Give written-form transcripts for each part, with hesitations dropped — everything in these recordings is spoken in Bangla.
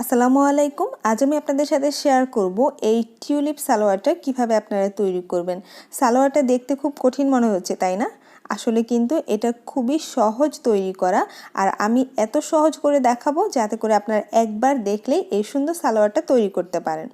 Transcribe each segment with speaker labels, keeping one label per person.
Speaker 1: আসসালামু আলাইকুম। আজ আমি আপনাদের সাথে শেয়ার করব এই টিউলিপ সালোয়ারটা কিভাবে আপনারা তৈরি করবেন। সালোয়ারটা দেখতে খুব কঠিন মনে হচ্ছে, তাই না? আসলে কিন্তু এটা খুবই সহজ তৈরি করা, আর আমি এত সহজ করে দেখাবো যাতে করে আপনারা একবার দেখলেই এই সুন্দর সালোয়ারটা তৈরি করতে পারেন।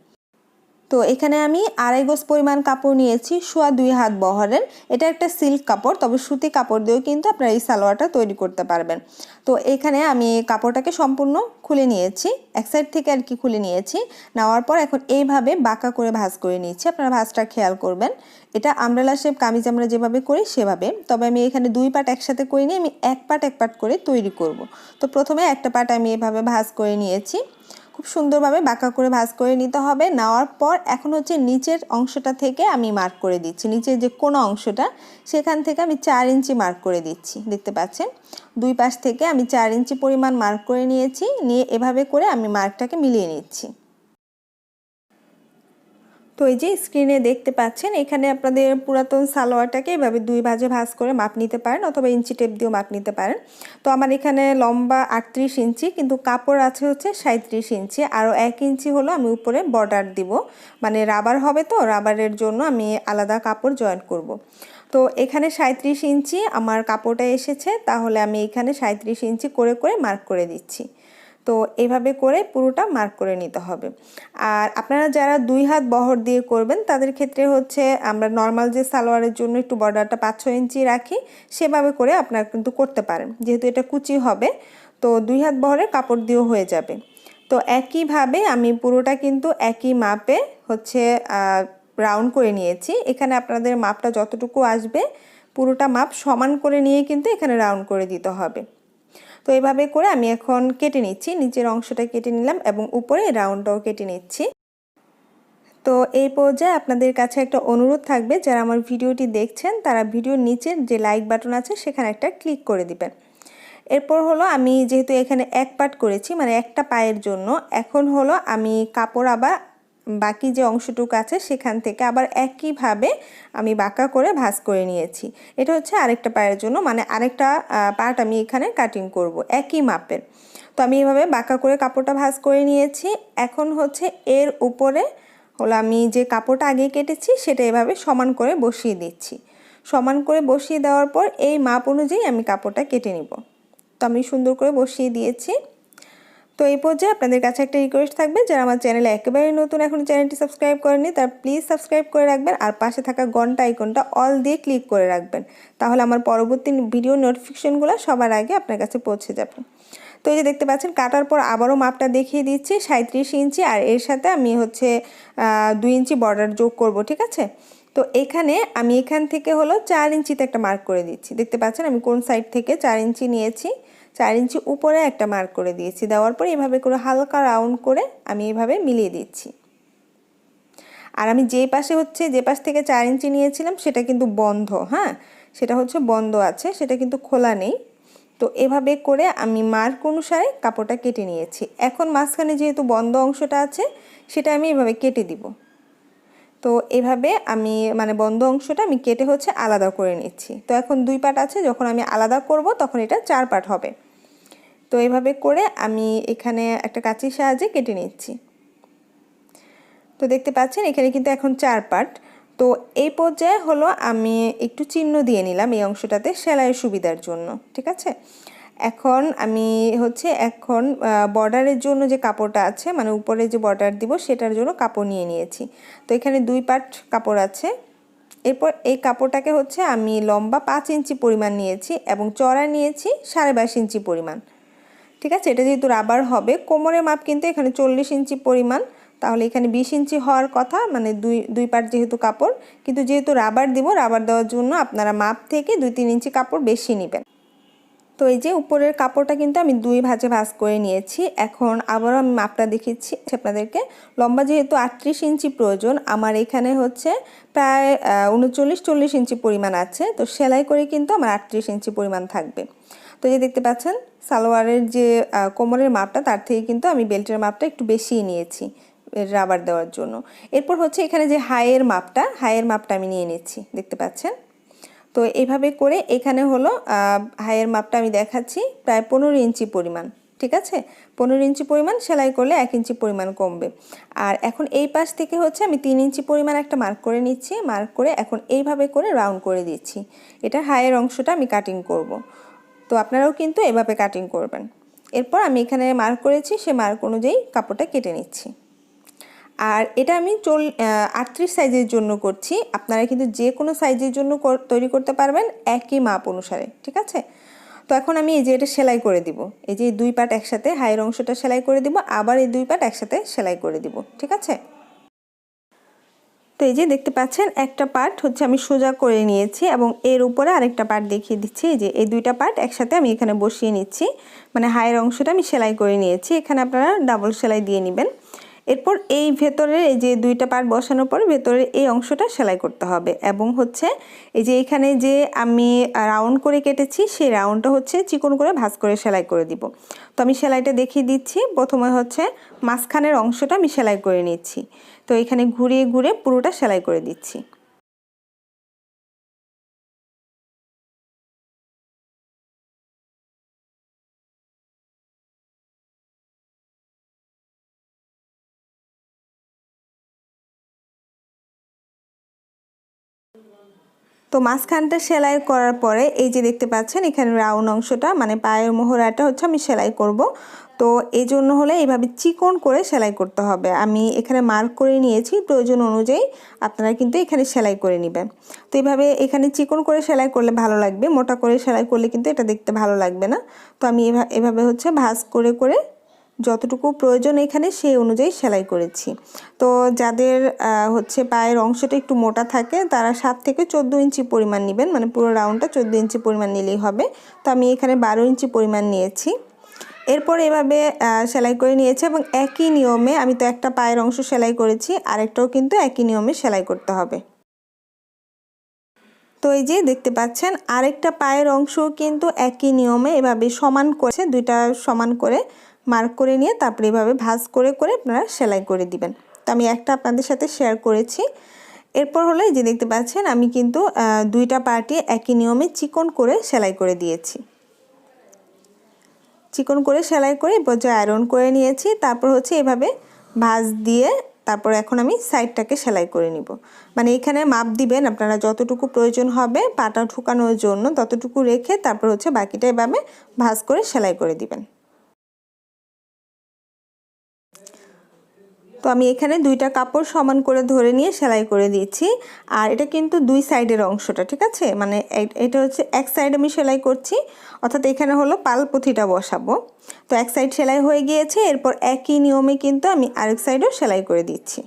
Speaker 1: তো এখানে আমি 2.5 গজ পরিমাণ কাপড় নিয়েছি, সোয়া 2 হাত বহরের। এটা একটা সিল্ক কাপড়, তবে সুতি কাপড় দিয়েও কিন্তু আপনারা এই সালোয়ারটা তৈরি করতে পারবেন। তো এখানে আমি কাপড়টাকে সম্পূর্ণ খুলে নিয়েছি, এক সাইড থেকে আর কি খুলে নিয়েছি। নেওয়ার পর এখন এইভাবে বাঁকা করে ভাঁজ করে নিয়েছি। আপনারা ভাঁজটা খেয়াল করবেন। এটা আমব্রেলা শেপ কামিজ আমরা যেভাবে করি সেভাবে, তবে আমি এখানে 2 পার্ট একসাথে করিনি, আমি এক পার্ট করে তৈরি করব। তো প্রথমে একটা পার্ট আমি এভাবে ভাঁজ করে নিয়েছি, খুব সুন্দরভাবে বাঁকা করে ভাঁজ করে নিতে হবে। নেওয়ার পর এখন হচ্ছে নিচের অংশটা থেকে আমি মার্ক করে দিচ্ছি, নিচের যে কোনা অংশটা সেখান থেকে আমি 4 ইঞ্চি মার্ক করে দিচ্ছি। দেখতে পাচ্ছেন দুই পাশ থেকে আমি 4 ইঞ্চি পরিমাণ মার্ক করে নিয়েছি, নিয়ে এভাবে করে আমি মার্কটাকে মিলিয়ে নিচ্ছি। তো এই যে স্ক্রিনে দেখতে পাচ্ছেন, এখানে আপনাদের পুরাতন সালোয়ারটাকে এভাবে 2 ভাঁজে ভাঁজ করে মাপ নিতে পারেন, অথবা ইঞ্চি টেপ দিয়েও মাপ নিতে পারেন। তো আমার এখানে লম্বা 38 ইঞ্চি, কিন্তু কাপড় আছে হচ্ছে 37 ইঞ্চি। আরও 1 ইঞ্চি হলো আমি উপরে বর্ডার দিব, মানে রাবার হবে, তো রাবারের জন্য আমি আলাদা কাপড় জয়েন করব। তো এখানে 37 ইঞ্চি আমার কাপড়টা এসেছে, তাহলে আমি এখানে 37 ইঞ্চি করে মার্ক করে দিচ্ছি। তো এইভাবে করে পুরোটা মার্ক করে নিতে হবে। আর আপনারা যারা 2 হাত বহর দিয়ে করবেন তাদের ক্ষেত্রে হচ্ছে আমরা নর্মাল যে সালোয়ারের জন্য একটু বর্ডারটা 5-6 ইঞ্চি রাখি, সেভাবে করে আপনারা কিন্তু করতে পারেন। যেহেতু এটা কুচি হবে, তো 2 হাত বহরের কাপড় দিয়েও হয়ে যাবে। তো একইভাবে আমি পুরোটা কিন্তু একই মাপে হচ্ছে রাউন্ড করে নিয়েছি। এখানে আপনাদের মাপটা যতটুকু আসবে পুরোটা মাপ সমান করে নিয়ে কিন্তু এখানে রাউন্ড করে দিতে হবে। তো এইভাবে করে আমি এখন কেটে নিচ্ছি, নিচের অংশটা কেটে নিলাম এবং উপরে রাউন্ডটাও কেটে নিচ্ছি। তো এই পর্যায়ে আপনাদের কাছে একটা অনুরোধ থাকবে, যারা আমার ভিডিওটি দেখছেন তারা ভিডিওর নিচের যে লাইক বাটন আছে সেখানে একটা ক্লিক করে দিবেন। এরপর হলো আমি যেহেতু এখানে এক পার্ট করেছি, মানে একটা পায়ের জন্য, এখন হলো আমি কাপড় আবার বাকি যে অংশটুকু আছে সেখান থেকে আবার একইভাবে আমি বাঁকা করে ভাঁজ করে নিয়েছি। এটা হচ্ছে আরেকটা পায়ের জন্য, মানে আরেকটা পার্ট আমি এখানে কাটিং করব একই মাপের। তো আমি এভাবে বাঁকা করে কাপড়টা ভাঁজ করে নিয়েছি। এখন হচ্ছে এর উপরে হলো আমি যে কাপড়টা আগে কেটেছি সেটা এভাবে সমান করে বসিয়ে দিচ্ছি। সমান করে বসিয়ে দেওয়ার পর এই মাপ অনুযায়ী আমি কাপড়টা কেটে নিব। তো আমি সুন্দর করে বসিয়ে দিয়েছি। তো এই পর্যায়ে আপনাদের কাছে একটা রিকোয়েস্ট থাকবে, যারা আমার চ্যানেলে একেবারে নতুন এখনও চ্যানেলটি সাবস্ক্রাইব করেনি তারা প্লিজ সাবস্ক্রাইব করে রাখবেন, আর পাশে থাকা ঘন্টা আইকনটা অল দিয়ে ক্লিক করে রাখবেন, তাহলে আমার পরবর্তী ভিডিও নোটিফিকেশনগুলো সবার আগে আপনার কাছে পৌঁছে যাবে। তো এই যে দেখতে পাচ্ছেন, কাটার পর আবারও মাপটা দেখিয়ে দিচ্ছি 37 ইঞ্চি, আর এর সাথে আমি হচ্ছে 2 ইঞ্চি বর্ডার যোগ করব, ঠিক আছে? তো এখানে আমি এখান থেকে হলো 4 ইঞ্চিতে একটা মার্ক করে দিচ্ছি। দেখতে পাচ্ছেন আমি কোন সাইড থেকে 4 ইঞ্চি নিয়েছি, 4 ইঞ্চি উপরে একটা মার্ক করে দিয়েছি। দেওয়ার পর এভাবে করে হালকা রাউন্ড করে আমি এভাবে মিলিয়ে দিচ্ছি। আর আমি যে পাশ থেকে 4 ইঞ্চি নিয়েছিলাম সেটা কিন্তু বন্ধ, হ্যাঁ, সেটা হচ্ছে বন্ধ আছে, সেটা কিন্তু খোলা নেই। তো এভাবে করে আমি মার্ক অনুসারে কাপড়টা কেটে নিয়েছি। এখন মাঝখানে যেহেতু বন্ধ অংশটা আছে সেটা আমি এভাবে কেটে দিব। তো এভাবে আমি মানে বন্ধ অংশটা আমি কেটে হচ্ছে আলাদা করে নিচ্ছি। তো এখন 2 পার্ট আছে, যখন আমি আলাদা করব তখন এটা 4 পার্ট হবে। তো এইভাবে করে আমি এখানে একটা কাঁচির সাহায্যে কেটে নিচ্ছি। তো দেখতে পাচ্ছেন এখানে কিন্তু এখন 4 পার্ট। তো এই পর্যায়ে হলো আমি একটু চিহ্ন দিয়ে নিলাম এই অংশটাতে সেলাইয়ের সুবিধার জন্য, ঠিক আছে? এখন আমি হচ্ছে বর্ডারের জন্য যে কাপড়টা আছে, মানে উপরে যে বর্ডার দিব সেটার জন্য কাপড় নিয়ে নিয়েছি। তো এখানে 2 পার্ট কাপড় আছে। এরপর এই কাপড়টাকে হচ্ছে আমি লম্বা 5 ইঞ্চি পরিমাণ নিয়েছি এবং চওড়া নিয়েছি 22.5 ইঞ্চি পরিমাণ, ঠিক আছে? এটা যেহেতু রাবার হবে, কোমরের মাপ কিন্তু এখানে 40 ইঞ্চি পরিমাণ, তাহলে এখানে 20 ইঞ্চি হওয়ার কথা, মানে দুই পার্ট যেহেতু কাপড়, কিন্তু যেহেতু রাবার দিব, রাবার দেওয়ার জন্য আপনারা মাপ থেকে 2-3 ইঞ্চি কাপড় বেশি নেবেন। তো এই যে উপরের কাপড়টা কিন্তু আমি 2 ভাঁজে ভাঁজ করে নিয়েছি। এখন আবারও আমি মাপটা দেখিয়েছি আপনাদেরকে। লম্বা যেহেতু 38 ইঞ্চি প্রয়োজন, আমার এখানে হচ্ছে প্রায় 39-40 ইঞ্চি পরিমাণ আছে। তো সেলাই করে কিন্তু আমার 38 ইঞ্চি পরিমাণ থাকবে। তো এই যে দেখতে পাচ্ছেন সালোয়ারের যে কোমরের মাপটা তার থেকে কিন্তু আমি বেল্টের মাপটা একটু বেশিই নিয়েছি রাবার দেওয়ার জন্য। এরপর হচ্ছে এখানে যে হাইয়ের মাপটা আমি নিয়ে নিচ্ছি, দেখতে পাচ্ছেন। তো এইভাবে করে এখানে হলো হাইয়ের মাপটা আমি দেখাচ্ছি প্রায় 15 ইঞ্চি পরিমাণ, ঠিক আছে, 15 ইঞ্চি পরিমাণ সেলাই করলে 1 ইঞ্চি পরিমাণ কমবে। আর এখন এই পাশ থেকে হচ্ছে আমি 3 ইঞ্চি পরিমাণ একটা মার্ক করে নিচ্ছি, মার্ক করে এখন এইভাবে করে রাউন্ড করে দিচ্ছি। এটা হাইয়ের অংশটা আমি কাটিং করব, তো আপনারাও কিন্তু এভাবে কাটিং করবেন। এরপর আমি এখানে মার্ক করেছি, সে মার্ক অনুযায়ী কাপড়টা কেটে নিচ্ছি। আর এটা আমি 38 সাইজের জন্য করছি, আপনারা কিন্তু যে কোনো সাইজের জন্য তৈরি করতে পারবেন একই মাপ অনুসারে, ঠিক আছে। তো এখন আমি এই যে এটা সেলাই করে দিব, এই যে 2 পার্ট একসাথে হাইয়ের অংশটা সেলাই করে দিব, আবার এই 2 পার্ট একসাথে সেলাই করে দিব, ঠিক আছে। তো এই যে দেখতে পাচ্ছেন একটা পার্ট হচ্ছে আমি সোজা করে নিয়েছি এবং এর উপরে আরেকটা পার্ট দেখিয়ে দিচ্ছি। এই যে এই 2টা পার্ট একসাথে আমি এখানে বসিয়ে নিচ্ছি, মানে হাইয়ের অংশটা আমি সেলাই করে নিয়েছি। এখানে আপনারা ডাবল সেলাই দিয়ে নেবেন। এরপর এই ভেতরের এই যে 2টা পার্ট বসানোর পর ভেতরের এই অংশটা সেলাই করতে হবে এবং হচ্ছে এই যে এখানে যে আমি রাউন্ড করে কেটেছি সেই রাউন্ডটা হচ্ছে চিকন করে ভাঁজ করে সেলাই করে দিব। তো আমি সেলাইটা দেখিয়ে দিচ্ছি। প্রথমে হচ্ছে মাঝখানের অংশটা আমি সেলাই করে নিচ্ছি, তো এখানে ঘুরিয়ে ঘুরে পুরোটা সেলাই করে দিচ্ছি। তো মাঝখানটা সেলাই করার পরে এই যে দেখতে পাচ্ছেন এখানে রাউন্ড অংশটা মানে পায়ের মোহরাটা হচ্ছে আমি সেলাই করব। তো এই জন্য হলে এইভাবে চিকন করে সেলাই করতে হবে। আমি এখানে মার্ক করে নিয়েছি, প্রয়োজন অনুযায়ী আপনারা কিন্তু এখানে সেলাই করে নেবেন। তো এইভাবে এখানে চিকন করে সেলাই করলে ভালো লাগবে, মোটা করে সেলাই করলে কিন্তু এটা দেখতে ভালো লাগবে না। তো আমি এভাবে হচ্ছে ভাঁজ করে করে যতটুকু প্রয়োজন এখানে সেই অনুযায়ী সেলাই করেছি। তো যাদের হচ্ছে পায়ের অংশটা একটু মোটা থাকে তারা 7 থেকে 14 ইঞ্চি পরিমাণ নেবেন, মানে পুরো রাউন্ডটা 14 ইঞ্চি পরিমাণ নিলেই হবে। তো আমি এখানে 12 ইঞ্চি পরিমাণ নিয়েছি। এরপর এভাবে সেলাই করে নিয়েছি এবং একই নিয়মে আমি তো একটা পায়ের অংশ সেলাই করেছি, আরেকটাও কিন্তু একই নিয়মে সেলাই করতে হবে। তো এই যে দেখতে পাচ্ছেন আরেকটা পায়ের অংশ কিন্তু একই নিয়মে এভাবে সমান করেছে, দুইটা সমান করে মার্ক করে নিয়ে তারপরে এভাবে ভাঁজ করে করে আপনারা সেলাই করে দিবেন। তো আমি একটা আপনাদের সাথে শেয়ার করেছি। এরপর হলো এই যে দেখতে পাচ্ছেন আমি কিন্তু 2টা পার্টই একই নিয়মে চিকন করে সেলাই করে দিয়েছি। চিকন করে সেলাই করে পর্যায়ে আয়রন করে নিয়েছি। তারপর হচ্ছে এভাবে ভাঁজ দিয়ে তারপর এখন আমি সাইডটাকে সেলাই করে নিব। মানে এখানে মাপ দিবেন আপনারা যতটুকু প্রয়োজন হবে পাটা ঢুকানোর জন্য ততটুকু রেখে তারপর হচ্ছে বাকিটা এভাবে ভাঁজ করে সেলাই করে দিবেন। তো আমি এখানে 2টা কাপড় সমান করে ধরে নিয়ে সেলাই করে দিয়েছি। আর এটা কিন্তু 2 সাইডের অংশটা, ঠিক আছে, মানে এটা হচ্ছে এক সাইড আমি সেলাই করছি, অর্থাৎ এখানে হলো পালপথিটা বসাবো। তো এক সাইড সেলাই হয়ে গিয়েছে, এরপর একই নিয়মে কিন্তু আমি আরেক সাইডও সেলাই করে দিচ্ছি।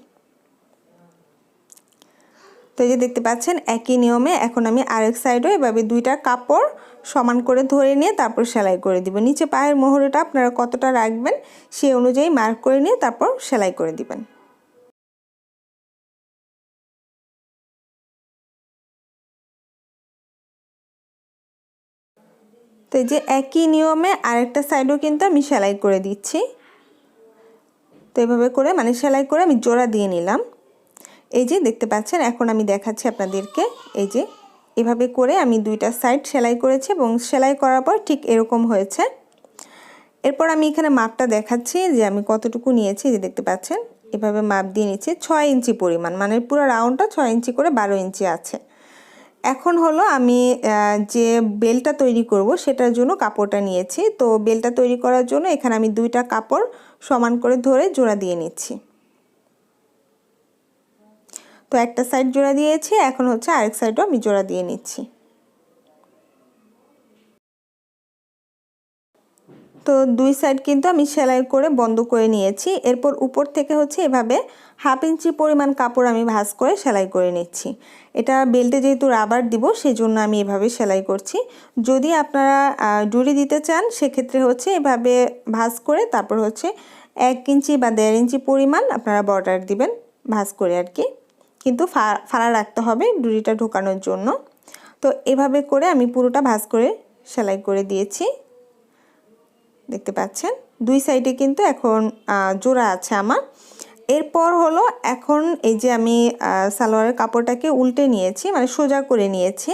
Speaker 1: তো এই যে দেখতে পাচ্ছেন একই নিয়মে এখন আমি আরেক সাইডও এভাবে 2টা কাপড় সমান করে ধরে নিয়ে তারপর সেলাই করে দিব। নিচে পায়ের মোহরটা আপনারা কতটা রাখবেন সেই অনুযায়ী মার্ক করে নিয়ে তারপর সেলাই করে দিবেন। তো এই যে একই নিয়মে আরেকটা সাইডও কিন্তু আমি সেলাই করে দিচ্ছি। তো এভাবে করে মানে সেলাই করে আমি জোড়া দিয়ে নিলাম। এই যে দেখতে পাচ্ছেন এখন আমি দেখাচ্ছি আপনাদেরকে। এই যে এভাবে করে আমি 2টা সাইড সেলাই করেছি এবং সেলাই করার পর ঠিক এরকম হয়েছে। এরপর আমি এখানে মাপটা দেখাচ্ছি যে আমি কতটুকু নিয়েছি। যে দেখতে পাচ্ছেন এভাবে মাপ দিয়ে নিচ্ছি 6 ইঞ্চি পরিমাণ, মানে পুরো রাউন্ডটা 6 ইঞ্চি করে 12 ইঞ্চি আছে। এখন হলো আমি যে বেলটা তৈরি করব সেটার জন্য কাপড়টা নিয়েছি। তো বেলটা তৈরি করার জন্য এখানে আমি 2টা কাপড় সমান করে ধরে জোড়া দিয়ে নিচ্ছি। তো একটা সাইড জোড়া দিয়েছি, এখন হচ্ছে আরেক সাইডও আমি জোড়া দিয়ে নিচ্ছি। তো 2 সাইড কিন্তু আমি সেলাই করে বন্ধ করে নিয়েছি। এরপর উপর থেকে হচ্ছে এভাবে 1/2 ইঞ্চি পরিমাণ কাপড় আমি ভাঁজ করে সেলাই করে নিচ্ছি। এটা বেল্টে যেহেতু রাবার দিব সেই জন্য আমি এভাবে সেলাই করছি। যদি আপনারা জুড়ি দিতে চান সেক্ষেত্রে হচ্ছে এভাবে ভাঁজ করে তারপর হচ্ছে 1 ইঞ্চি বা 1.5 ইঞ্চি পরিমাণ আপনারা বর্ডার দিবেন ভাঁজ করে আর কি, কিন্তু ফাড়া রাখতে হবে জুড়িটা ঢোকানোর জন্য। তো এভাবে করে আমি পুরোটা ভাঁজ করে সেলাই করে দিয়েছি। দেখতে পাচ্ছেন 2 সাইডে কিন্তু এখন জোড়া আছে আমার। এরপর হলো এখন এই যে আমি সালোয়ারের কাপড়টাকে উল্টে নিয়েছি, মানে সোজা করে নিয়েছি।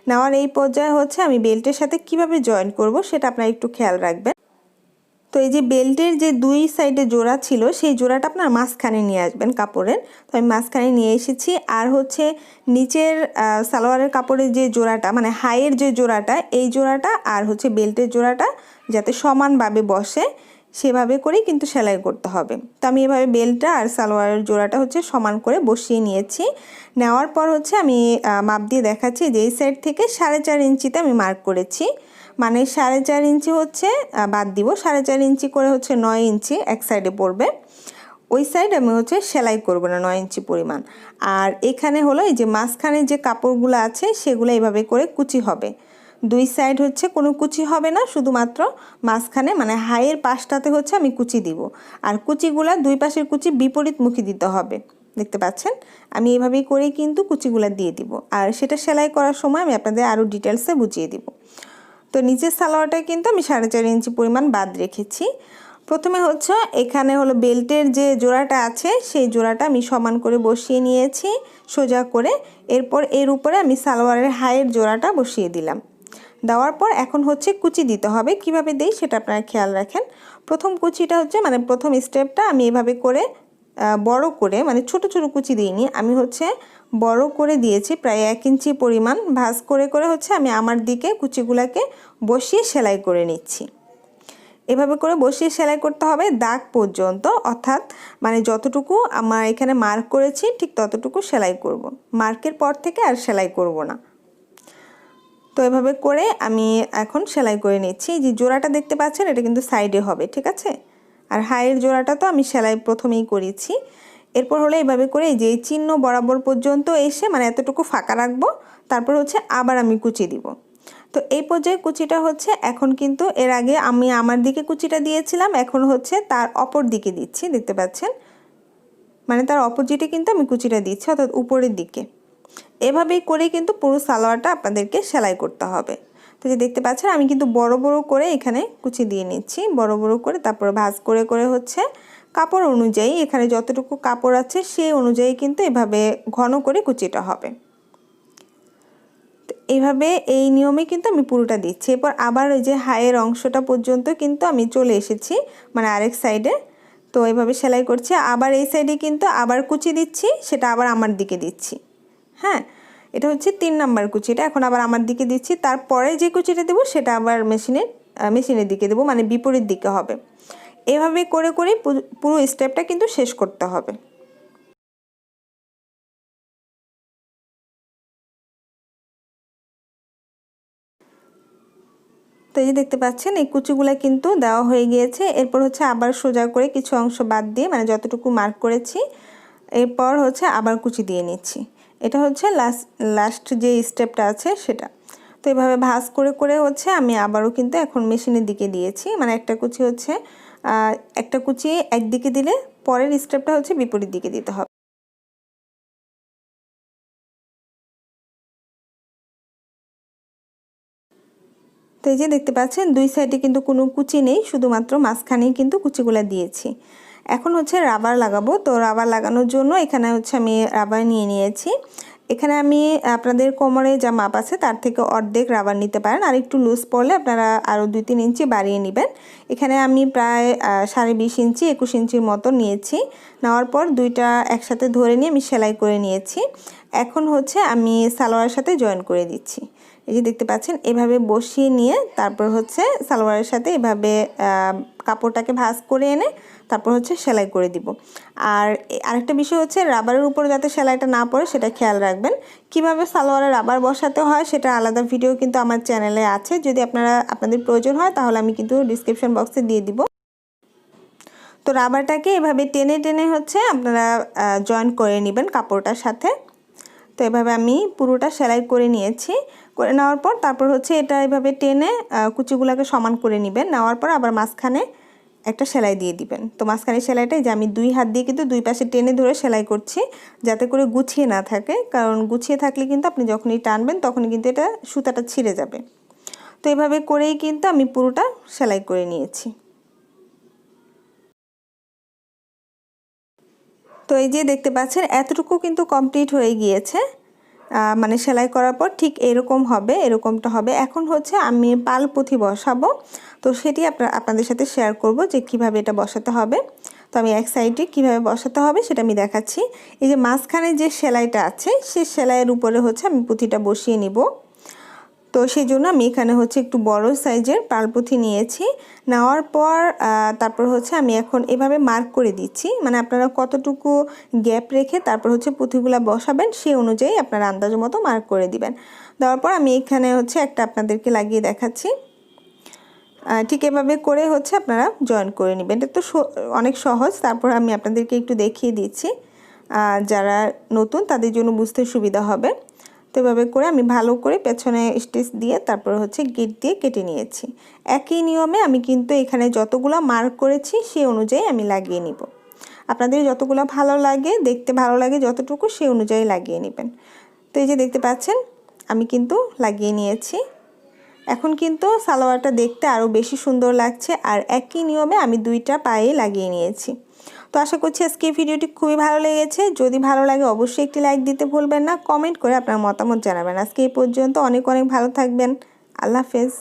Speaker 1: নেওয়ার এই পর্যায়ে হচ্ছে আমি বেল্টের সাথে কিভাবে জয়েন করব সেটা আপনারা একটু খেয়াল রাখবেন। তো তো এই যে বেল্টের যে দুই সাইডে জোড়া ছিল সেই জোড়াটা আপনার মাঝখানে নিয়ে আসবেন কাপড়ের। তো আমি মাঝখানে নিয়ে এসেছি। আর হচ্ছে নিচের সালোয়ারের কাপড়ের যে জোড়াটা মানে হাইয়ের যে জোড়াটা, এই জোড়াটা আর হচ্ছে বেল্টের জোড়াটা যাতে সমানভাবে বসে সেভাবে করেই কিন্তু সেলাই করতে হবে। তো আমি এভাবে বেল্টটা আর সালোয়ারের জোড়াটা হচ্ছে সমান করে বসিয়ে নিয়েছি। নেওয়ার পর হচ্ছে আমি মাপ দিয়ে দেখাচ্ছি যে এই সাইড থেকে 4.5 ইঞ্চিতে আমি মার্ক করেছি। মানে 4.5 ইঞ্চি হচ্ছে বাদ দিব, 4.5 ইঞ্চি করে হচ্ছে 9 ইঞ্চি এক সাইডে পড়বে। ওই সাইড আমি হচ্ছে সেলাই করব না 9 ইঞ্চি পরিমাণ। আর এখানে হলো এই যে মাঝখানে যে কাপড়গুলো আছে সেগুলো এইভাবে করে কুচি হবে। দুই সাইড হচ্ছে কোনো কুচি হবে না, শুধুমাত্র মাঝখানে মানে হাইয়ের পাশটাতে হচ্ছে আমি কুচি দিব। আর কুচিগুলা দুই পাশের কুচি বিপরীতমুখী দিতে হবে। দেখতে পাচ্ছেন আমি এইভাবেই করেই কিন্তু কুচিগুলা দিয়ে দিব। আর সেটা সেলাই করার সময় আমি আপনাদের আরও ডিটেলসে বুঝিয়ে দিব। তো নিচের সালোয়ারটা কিন্তু আমি 4.5 ইঞ্চি পরিমাণ বাদ রেখেছি। প্রথমে হচ্ছে এখানে হলো বেল্টের যে জোড়াটা আছে সেই জোড়াটা আমি সমান করে বসিয়ে নিয়েছি সোজা করে। এরপর এর উপরে আমি সালোয়ারের হাইয়ের জোড়াটা বসিয়ে দিলাম। দেওয়ার পর এখন হচ্ছে কুচি দিতে হবে। কিভাবে দেই সেটা আপনারা খেয়াল রাখেন। প্রথম কুচিটা হচ্ছে মানে প্রথম স্টেপটা আমি এভাবে করে বড় করে মানে ছোট ছোট কুচি দিইনি, আমি হচ্ছে বড় করে দিয়েছি প্রায় 1 ইঞ্চি পরিমাণ। ভাঁজ করে করে হচ্ছে আমি আমার দিকে কুচিগুলাকে বসিয়ে সেলাই করে নিচ্ছি। এভাবে করে বসিয়ে সেলাই করতে হবে দাগ পর্যন্ত, অর্থাৎ মানে যতটুকু আমার এখানে মার্ক করেছি ঠিক ততটুকু সেলাই করব। মার্কের পর থেকে আর সেলাই করব না। তো এভাবে করে আমি এখন সেলাই করে নিচ্ছি। যে জোড়াটা দেখতে পাচ্ছেন এটা কিন্তু সাইডে হবে, ঠিক আছে। আর হাইয়ের জোড়াটা তো আমি সেলাই প্রথমেই করেছি। এরপর হলো এইভাবে করে এই যে চিহ্ন বরাবর পর্যন্ত এসে মানে এতটুকু ফাঁকা রাখবো, তারপর হচ্ছে আবার আমি কুচি দিব। তো এই পর্যায়ে কুচিটা হচ্ছে এখন কিন্তু এর আগে আমি আমার দিকে কুচিটা দিয়েছিলাম, এখন হচ্ছে তার অপর দিকে দিচ্ছি। দেখতে পাচ্ছেন মানে তার অপোজিটে কিন্তু আমি কুচিটা দিচ্ছি, অর্থাৎ উপরের দিকে। এভাবেই করে কিন্তু পুরো সালোয়ারটা আপনাদেরকে সেলাই করতে হবে। তো যে দেখতে পাচ্ছেন আমি কিন্তু বড় বড় করে এখানে কুচি দিয়ে নিচ্ছি, বড় বড় করে। তারপর ভাঁজ করে করে হচ্ছে কাপড় অনুযায়ী এখানে যতটুকু কাপড় আছে সেই অনুযায়ী কিন্তু এভাবে ঘন করে কুচিটা হবে। তো এইভাবে এই নিয়মে কিন্তু আমি পুরোটা দিচ্ছি। এরপর আবার ওই যে হাইয়ের অংশটা পর্যন্ত কিন্তু আমি চলে এসেছি মানে আরেক সাইডে। তো এইভাবে সেলাই করছি। আবার এই সাইডে কিন্তু আবার কুচি দিচ্ছি, সেটা আবার আমার দিকে দিচ্ছি। হ্যাঁ, এটা হচ্ছে 3 নাম্বার কুচিটা। এখন আবার আমার দিকে দিচ্ছি, তারপরে যে কুচিটা দেবো সেটা আবার মেশিনের দিকে দেবো, মানে বিপরীত দিকে হবে। এভাবে করে করে পুরো স্টেপটা কিন্তু শেষ করতে হবে। তো এই যে দেখতে পাচ্ছেন এই কুচিগুলা কিন্তু দেওয়া হয়ে গিয়েছে। এরপর হচ্ছে আবার সোজা করে কিছু অংশ বাদ দিয়ে মানে যতটুকু মার্ক করেছি এরপর হচ্ছে আবার কুচি দিয়ে নিচ্ছি। এটা হচ্ছে লাস্ট যে স্টেপটা আছে সেটা। তো এভাবে ভাঁজ করে করে হচ্ছে আমি আবারও কিন্তু এখন মেশিনের দিকে দিয়েছি। মানে একটা কুচি হচ্ছে একটা কুচি একদিকে দিলে পরের স্টেপটা হচ্ছে বিপরীত দিকে দিতে হবে। তো এই যে দেখতে পাচ্ছেন দুই সাইডে কিন্তু কোনো কুচি নেই, শুধুমাত্র মাঝখানেই কিন্তু কুচিগুলো দিয়েছি। এখন হচ্ছে রাবার লাগাবো। তো রাবার লাগানোর জন্য এখানে হচ্ছে আমি রাবার নিয়ে নিয়েছি। এখানে আমি আপনাদের কোমরে যা মাপ আছে তার থেকে অর্ধেক রাবার নিতে পারেন, আর একটু লুজ পড়লে আপনারা আরও 2-3 ইঞ্চি বাড়িয়ে নেবেন। এখানে আমি প্রায় 20.5 ইঞ্চি 21 ইঞ্চির মতো নিয়েছি। নেওয়ার পর দুইটা একসাথে ধরে নিয়ে আমি সেলাই করে নিয়েছি। এখন হচ্ছে আমি সালোয়ারের সাথে জয়েন করে দিচ্ছি। এই যে দেখতে পাচ্ছেন এভাবে বসিয়ে নিয়ে তারপর হচ্ছে সালোয়ারের সাথে এভাবে কাপড়টাকে ভাঁজ করে এনে তারপর হচ্ছে সেলাই করে দিব। আর আরেকটা বিষয় হচ্ছে রাবারের উপরে যাতে সেলাইটা না পড়ে সেটা খেয়াল রাখবেন। কিভাবে সালোয়ারে রাবার বসাতে হয় সেটা আলাদা ভিডিও কিন্তু আমার চ্যানেলে আছে, যদি আপনাদের প্রয়োজন হয় তাহলে আমি কিন্তু ডিসক্রিপশন বক্সে দিয়ে দিব। তো রাবারটাকে এভাবে টেনে টেনে হচ্ছে আপনারা জয়েন করে নেবেন কাপড়টার সাথে। তো এভাবে আমি পুরোটা সেলাই করে নিয়েছি। করে নেওয়ার পর তারপর হচ্ছে এটা এভাবে টেনে কুচিগুলোকে সমান করে নেবেন। নেওয়ার পর আবার মাঝখানে একটা সেলাই দিয়ে দিবেন। তো মাঝখানে সেলাইটাই যে আমি 2 হাত দিয়ে কিন্তু 2 পাশে টেনে ধরে সেলাই করছি, যাতে করে গুছিয়ে না থাকে। কারণ গুছিয়ে থাকলে কিন্তু আপনি যখনই টানবেন তখনই কিন্তু এটা সুতাটা ছিঁড়ে যাবে। তো এভাবে করেই কিন্তু আমি পুরোটা সেলাই করে নিয়েছি। তো এই যে দেখতে পাচ্ছেন এতটুকু কিন্তু কমপ্লিট হয়ে গিয়েছে। মানে সেলাই করার পর ঠিক এরকম হবে, এরকমটা হবে। এখন হচ্ছে আমি পালপুঁথি বসাবো, তো সেটি আপনাদের সাথে শেয়ার করব যে কিভাবে এটা বসাতে হবে। তো আমি এক সাইডে কিভাবে বসাতে হবে সেটা আমি দেখাচ্ছি। এই যে মাঝখানে যে সেলাইটা আছে সেই সেলাইয়ের উপরে হচ্ছে আমি পুঁথিটা বসিয়ে নিব। তো সেই জন্য আমি এখানে হচ্ছে একটু বড় সাইজের পালপুঁথি নিয়েছি। নেওয়ার পর তারপর হচ্ছে আমি এখন এভাবে মার্ক করে দিচ্ছি, মানে আপনারা কতটুকু গ্যাপ রেখে তারপর হচ্ছে পুঁথিগুলো বসাবেন সেই অনুযায়ী আপনারা আন্দাজ মতো মার্ক করে দিবেন। দেওয়ার পর আমি এখানে হচ্ছে একটা আপনাদেরকে লাগিয়ে দেখাচ্ছি। ঠিক এভাবে করে হচ্ছে আপনারা জয়েন করে নেবেন। এটা তো অনেক সহজ। তারপর আমি আপনাদেরকে একটু দেখিয়ে দিচ্ছি, যারা নতুন তাদের জন্য বুঝতে সুবিধা হবে। তো এভাবে করে আমি ভালো করে পেছনে স্টিচ দিয়ে তারপর হচ্ছে গিট দিয়ে কেটে নিয়েছি। একই নিয়মে আমি কিন্তু এখানে যতগুলো মার্ক করেছি সেই অনুযায়ী আমি লাগিয়ে নিব। আপনাদের যতগুলো ভালো লাগে, দেখতে ভালো লাগে যতটুকু সেই অনুযায়ী লাগিয়ে নেবেন। তো এই যে দেখতে পাচ্ছেন আমি কিন্তু লাগিয়ে নিয়েছি। এখন কিন্তু সালোয়ারটা দেখতে আরও বেশি সুন্দর লাগছে, আর একই নিয়মে আমি দুইটা পায়ে লাগিয়ে নিয়েছি। তো আশা করছি আজকে ভিডিওটি খুবই ভালো লেগেছে। যদি ভালো লাগে অবশ্যই একটি লাইক দিতে ভুলবেন না, কমেন্ট করে আপনার মতামত জানাবেন। আজকে এই পর্যন্ত, অনেক অনেক ভালো থাকবেন। আল্লাহ হাফেজ।